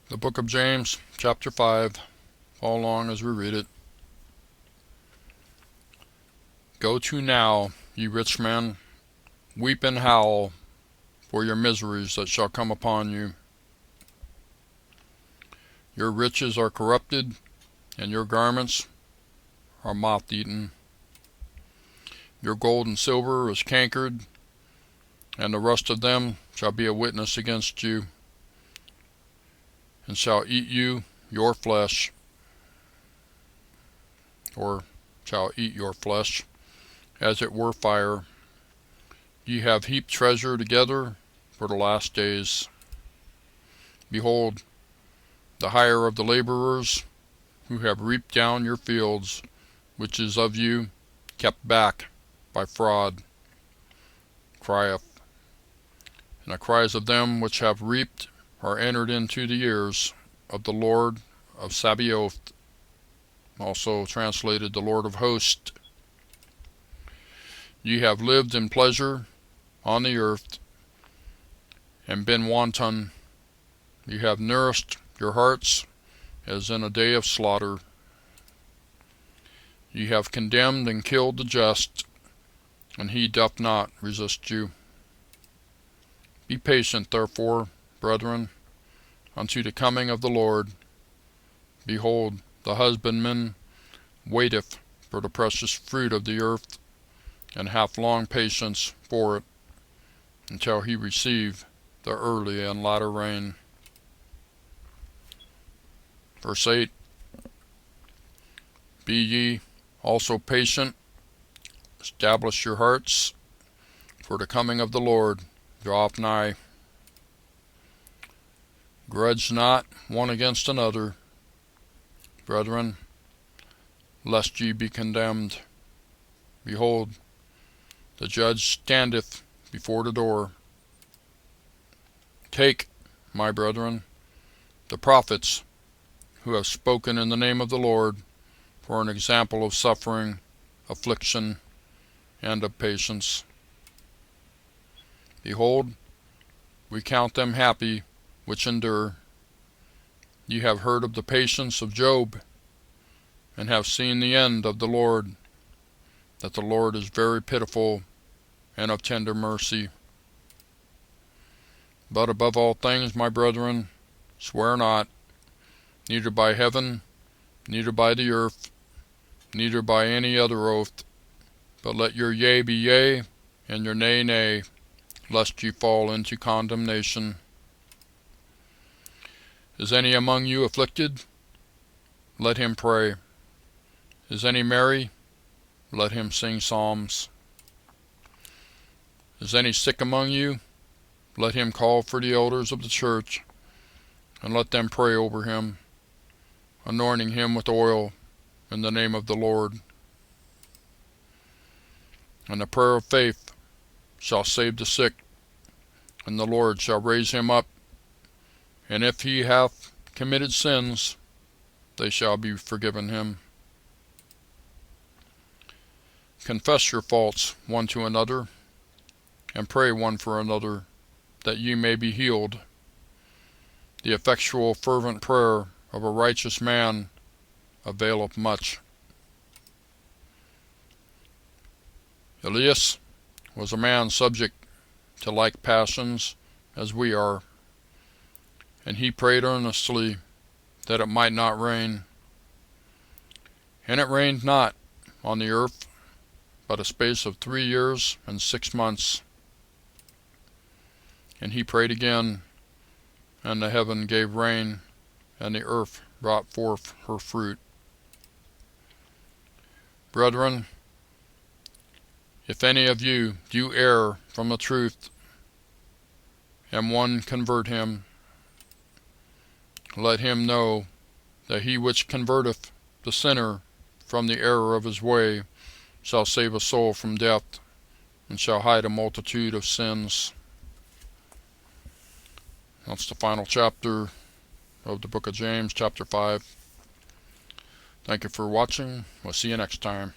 The book of James, chapter 5. Follow along as we read it. Go to now, ye rich men, weep and howl for your miseries that shall come upon you. Your riches are corrupted, and your garments are moth-eaten. Your gold and silver is cankered, and the rust of them shall be a witness against you, and shall eat you your flesh, or shall eat your flesh, as it were fire. Ye have heaped treasure together for the last days. Behold, the hire of the laborers, who have reaped down your fields, which is of you kept back by fraud, crieth. And the cries of them which have reaped are entered into the ears of the Lord of Sabaoth, also translated the Lord of hosts. Ye have lived in pleasure on the earth, and been wanton. Ye have nourished your hearts as in a day of slaughter. Ye have condemned and killed the just, and he doth not resist you. Be patient, therefore, brethren, unto the coming of the Lord. Behold, the husbandman waiteth for the precious fruit of the earth, and hath long patience for it, until he receive the early and latter rain. Verse 8. Be ye also patient, establish your hearts, for the coming of the Lord draweth nigh. Grudge not one against another, brethren, lest ye be condemned. Behold, the judge standeth before the door. Take, my brethren, the prophets who have spoken in the name of the Lord for an example of suffering, affliction, and of patience. Behold, we count them happy which endure. Ye have heard of the patience of Job, and have seen the end of the Lord, that the Lord is very pitiful and of tender mercy. But above all things, my brethren, swear not, neither by heaven, neither by the earth, neither by any other oath, but let your yea be yea, and your nay nay, lest ye fall into condemnation. Is any among you afflicted? Let him pray. Is any merry? Let him sing psalms. Is any sick among you? Let him call for the elders of the church, and let them pray over him, anointing him with oil in the name of the Lord. And the prayer of faith shall save the sick, and the Lord shall raise him up. And if he hath committed sins, they shall be forgiven him. Confess your faults one to another, and pray one for another, that ye may be healed. The effectual fervent prayer of a righteous man availeth much. Elias was a man subject to like passions as we are, and he prayed earnestly that it might not rain. And it rained not on the earth but a space of 3 years and 6 months. And he prayed again, and the heaven gave rain, and the earth brought forth her fruit. Brethren, if any of you do err from the truth, and one convert him, let him know that he which converteth the sinner from the error of his way shall save a soul from death, and shall hide a multitude of sins. That's the final chapter of the book of James, chapter 5. Thank you for watching. We'll see you next time.